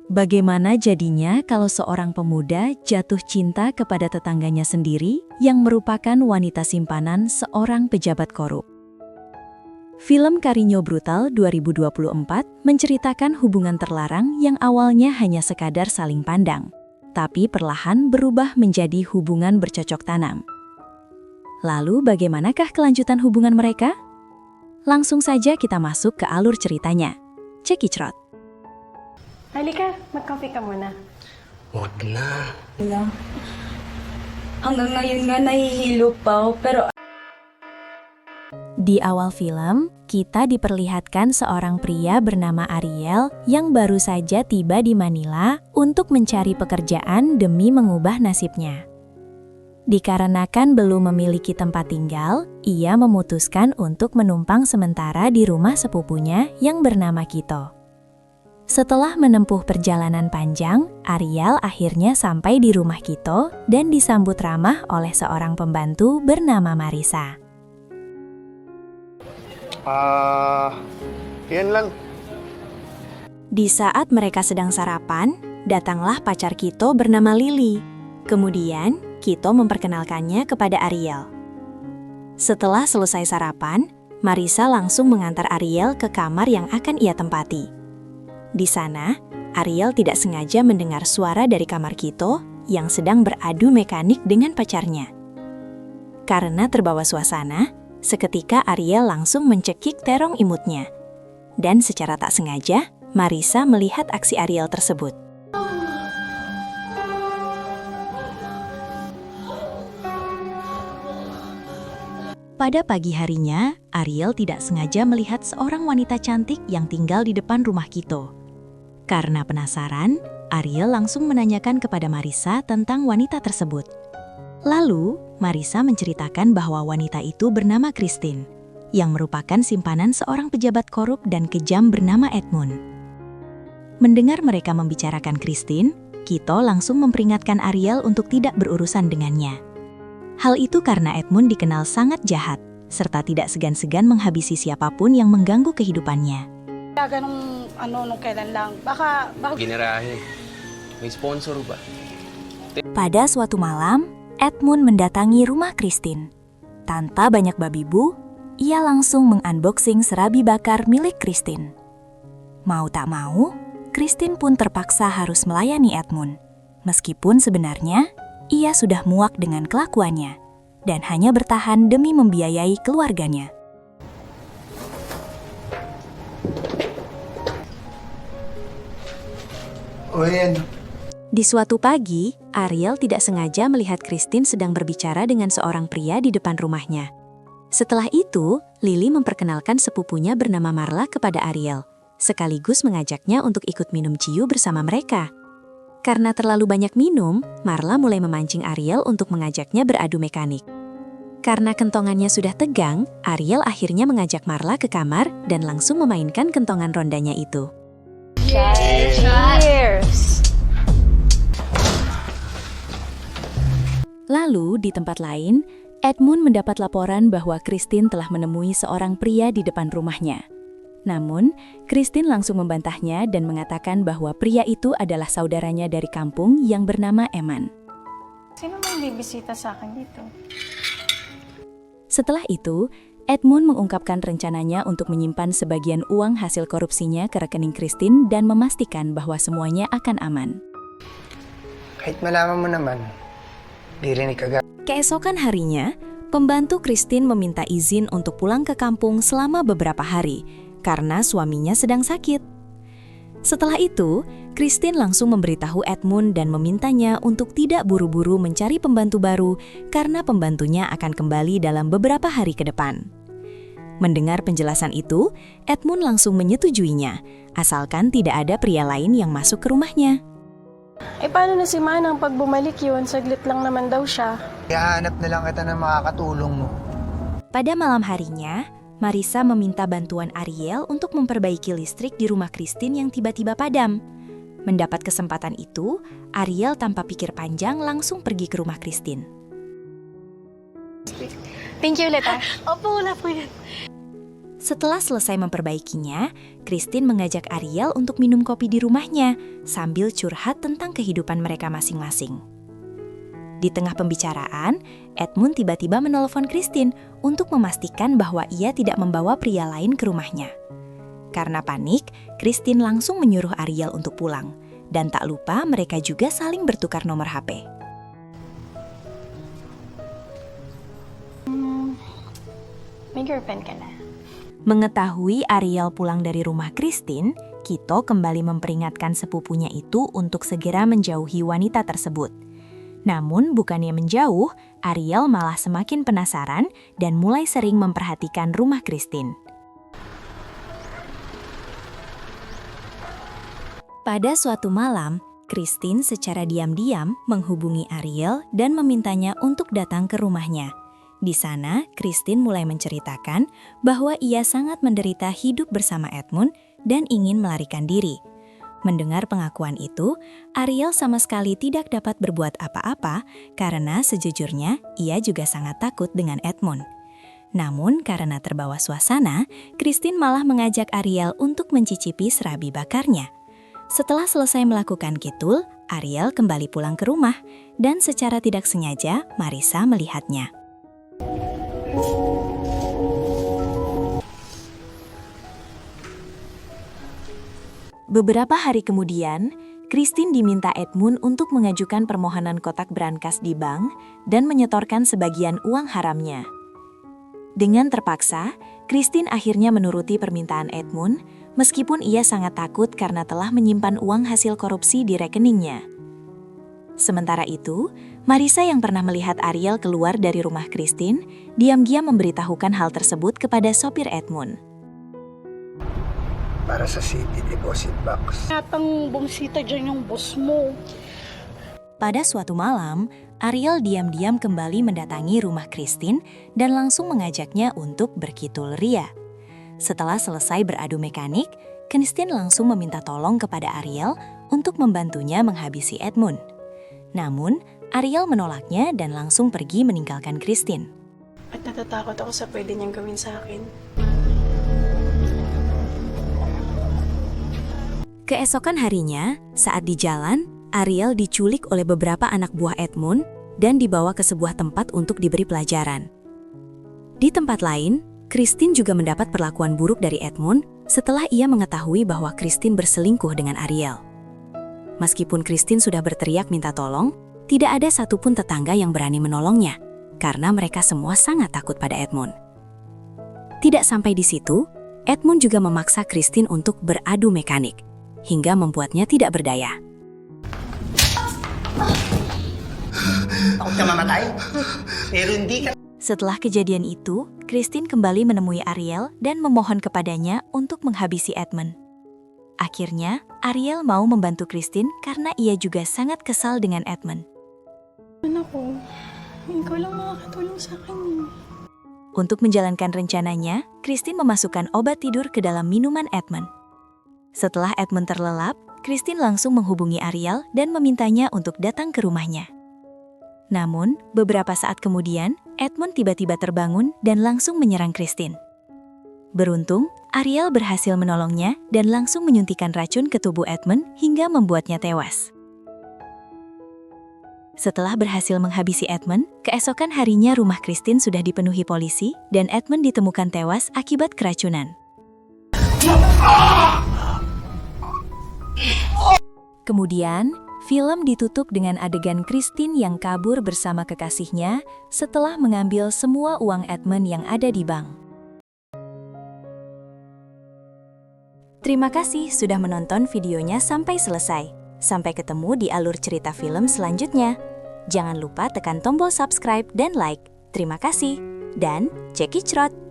Bagaimana jadinya kalau seorang pemuda jatuh cinta kepada tetangganya sendiri yang merupakan wanita simpanan seorang pejabat korup? Film Cariño Brutal 2024 menceritakan hubungan terlarang yang awalnya hanya sekadar saling pandang, tapi perlahan berubah menjadi hubungan bercocok tanam. Lalu bagaimanakah kelanjutan hubungan mereka? Langsung saja kita masuk ke alur ceritanya. Cekicrot. Halika, mag-coffee ka muna. Huwag na. Lang. Hanggang ngayon nga nahihilo pa ako, pero Di awal film, kita diperlihatkan seorang pria bernama Ariel yang baru saja tiba di Manila untuk mencari pekerjaan demi mengubah nasibnya. Dikarenakan belum memiliki tempat tinggal, ia memutuskan untuk menumpang sementara di rumah sepupunya yang bernama Kito. Setelah menempuh perjalanan panjang, Ariel akhirnya sampai di rumah Kito dan disambut ramah oleh seorang pembantu bernama Marisa. Yan lang. Di saat mereka sedang sarapan, datanglah pacar Kito bernama Lily. Kemudian, Kito memperkenalkannya kepada Ariel. Setelah selesai sarapan, Marisa langsung mengantar Ariel ke kamar yang akan ia tempati. Di sana, Ariel tidak sengaja mendengar suara dari kamar Kito yang sedang beradu mekanik dengan pacarnya. Karena terbawa suasana, seketika Ariel langsung mencekik terong imutnya. Dan secara tak sengaja, Marisa melihat aksi Ariel tersebut. Pada pagi harinya, Ariel tidak sengaja melihat seorang wanita cantik yang tinggal di depan rumah Kito. Karena penasaran, Ariel langsung menanyakan kepada Marisa tentang wanita tersebut. Lalu, Marisa menceritakan bahwa wanita itu bernama Christine, yang merupakan simpanan seorang pejabat korup dan kejam bernama Edmund. Mendengar mereka membicarakan Christine, Kito langsung memperingatkan Ariel untuk tidak berurusan dengannya. Hal itu karena Edmund dikenal sangat jahat, serta tidak segan-segan menghabisi siapapun yang mengganggu kehidupannya. Ganong nung kailan lang. Baka Ginerahe. May sponsor ba? Pada suatu malam, Edmund mendatangi rumah Christine. Tanpa banyak babi bu, ia langsung mengunboxing serabi bakar milik Christine. Mau tak mau, Christine pun terpaksa harus melayani Edmund. Meskipun sebenarnya, ia sudah muak dengan kelakuannya dan hanya bertahan demi membiayai keluarganya. Di suatu pagi, Ariel tidak sengaja melihat Christine sedang berbicara dengan seorang pria di depan rumahnya. Setelah itu, Lily memperkenalkan sepupunya bernama Marla kepada Ariel, sekaligus mengajaknya untuk ikut minum ciu bersama mereka. Karena terlalu banyak minum, Marla mulai memancing Ariel untuk mengajaknya beradu mekanik. Karena kentongannya sudah tegang, Ariel akhirnya mengajak Marla ke kamar dan langsung memainkan kentongan rondanya itu. cheers! Lalu, di tempat lain, Edmund mendapat laporan bahwa Christine telah menemui seorang pria di depan rumahnya. Namun, Christine langsung membantahnya dan mengatakan bahwa pria itu adalah saudaranya dari kampung yang bernama Eman. Sino mang bibisita sa akin dito? Setelah itu, Edmund mengungkapkan rencananya untuk menyimpan sebagian uang hasil korupsinya ke rekening Christine dan memastikan bahwa semuanya akan aman. Kahit malaman mo naman, dirinig agad. Keesokan harinya, pembantu Christine meminta izin untuk pulang ke kampung selama beberapa hari karena suaminya sedang sakit. Setelah itu, Christine langsung memberitahu Edmund dan memintanya untuk tidak buru-buru mencari pembantu baru karena pembantunya akan kembali dalam beberapa hari ke depan. Mendengar penjelasan itu, Edmund langsung menyetujuinya, asalkan tidak ada pria lain yang masuk ke rumahnya. Paano na si Manang pag bumalik yun? Saglit lang naman daw siya. Ihahanap na lang kita ng makakatulong mo. Pada malam harinya, Marisa meminta bantuan Ariel untuk memperbaiki listrik di rumah Christine yang tiba-tiba padam. Mendapat kesempatan itu, Ariel tanpa pikir panjang langsung pergi ke rumah Christine. Thank you ulit ah. Opo, wala po yan. Setelah selesai memperbaikinya, Christine mengajak Ariel untuk minum kopi di rumahnya sambil curhat tentang kehidupan mereka masing-masing. Di tengah pembicaraan, Edmund tiba-tiba menelpon Christine untuk memastikan bahwa ia tidak membawa pria lain ke rumahnya. Karena panik, Christine langsung menyuruh Ariel untuk pulang. Dan tak lupa mereka juga saling bertukar nomor HP. May girlfriend ka na. Mengetahui Ariel pulang dari rumah Christine, Kito kembali memperingatkan sepupunya itu untuk segera menjauhi wanita tersebut. Namun bukannya menjauh, Ariel malah semakin penasaran dan mulai sering memperhatikan rumah Christine. Pada suatu malam, Christine secara diam-diam menghubungi Ariel dan memintanya untuk datang ke rumahnya. Di sana, Christine mulai menceritakan bahwa ia sangat menderita hidup bersama Edmund dan ingin melarikan diri. Mendengar pengakuan itu, Ariel sama sekali tidak dapat berbuat apa-apa karena sejujurnya ia juga sangat takut dengan Edmund. Namun karena terbawa suasana, Christine malah mengajak Ariel untuk mencicipi serabi bakarnya. Setelah selesai melakukan kitul, Ariel kembali pulang ke rumah dan secara tidak sengaja Marissa melihatnya. Beberapa hari kemudian, Christine diminta Edmund untuk mengajukan permohonan kotak brankas di bank dan menyetorkan sebagian uang haramnya. Dengan terpaksa, Christine akhirnya menuruti permintaan Edmund, meskipun ia sangat takut karena telah menyimpan uang hasil korupsi di rekeningnya. Sementara itu, Marissa yang pernah melihat Ariel keluar dari rumah Christine, diam-diam memberitahukan hal tersebut kepada sopir Edmund. Para sa city deposit box. Natang bumisita dyan yung boss mo. Pada suatu malam, Ariel diam-diam kembali mendatangi rumah Christine dan langsung mengajaknya untuk berkitul ria. Setelah selesai beradu mekanik, Christine langsung meminta tolong kepada Ariel untuk membantunya menghabisi Edmund. Namun, Ariel menolaknya dan langsung pergi meninggalkan Christine. At natatakot ako sa pwede niyang gawin sa akin. Keesokan harinya, saat di jalan, Ariel diculik oleh beberapa anak buah Edmund dan dibawa ke sebuah tempat untuk diberi pelajaran. Di tempat lain, Christine juga mendapat perlakuan buruk dari Edmund setelah ia mengetahui bahwa Christine berselingkuh dengan Ariel. Meskipun Christine sudah berteriak minta tolong, tidak ada satupun tetangga yang berani menolongnya, karena mereka semua sangat takut pada Edmund. Tidak sampai di situ, Edmund juga memaksa Christine untuk beradu mekanik, hingga membuatnya tidak berdaya. Takot ka mamatay? Pero hindi ka... Setelah kejadian itu, Christine kembali menemui Ariel dan memohon kepadanya untuk menghabisi Edmund. Akhirnya, Ariel mau membantu Christine karena ia juga sangat kesal dengan Edmund. Anak ko, ikaw lang makakatulong sa akin. Untuk menjalankan rencananya, Christine memasukkan obat tidur ke dalam minuman Edmund. Setelah Edmund terlelap, Christine langsung menghubungi Ariel dan memintanya untuk datang ke rumahnya. Namun, beberapa saat kemudian, Edmund tiba-tiba terbangun dan langsung menyerang Christine. Beruntung, Ariel berhasil menolongnya dan langsung menyuntikkan racun ke tubuh Edmund hingga membuatnya tewas. Setelah berhasil menghabisi Edmund, keesokan harinya rumah Christine sudah dipenuhi polisi dan Edmund ditemukan tewas akibat keracunan. Kemudian, film ditutup dengan adegan Christine yang kabur bersama kekasihnya setelah mengambil semua uang Edmund yang ada di bank. Terima kasih sudah menonton videonya sampai selesai. Sampai ketemu di alur cerita film selanjutnya. Jangan lupa tekan tombol subscribe dan like. Terima kasih, dan cekicrot!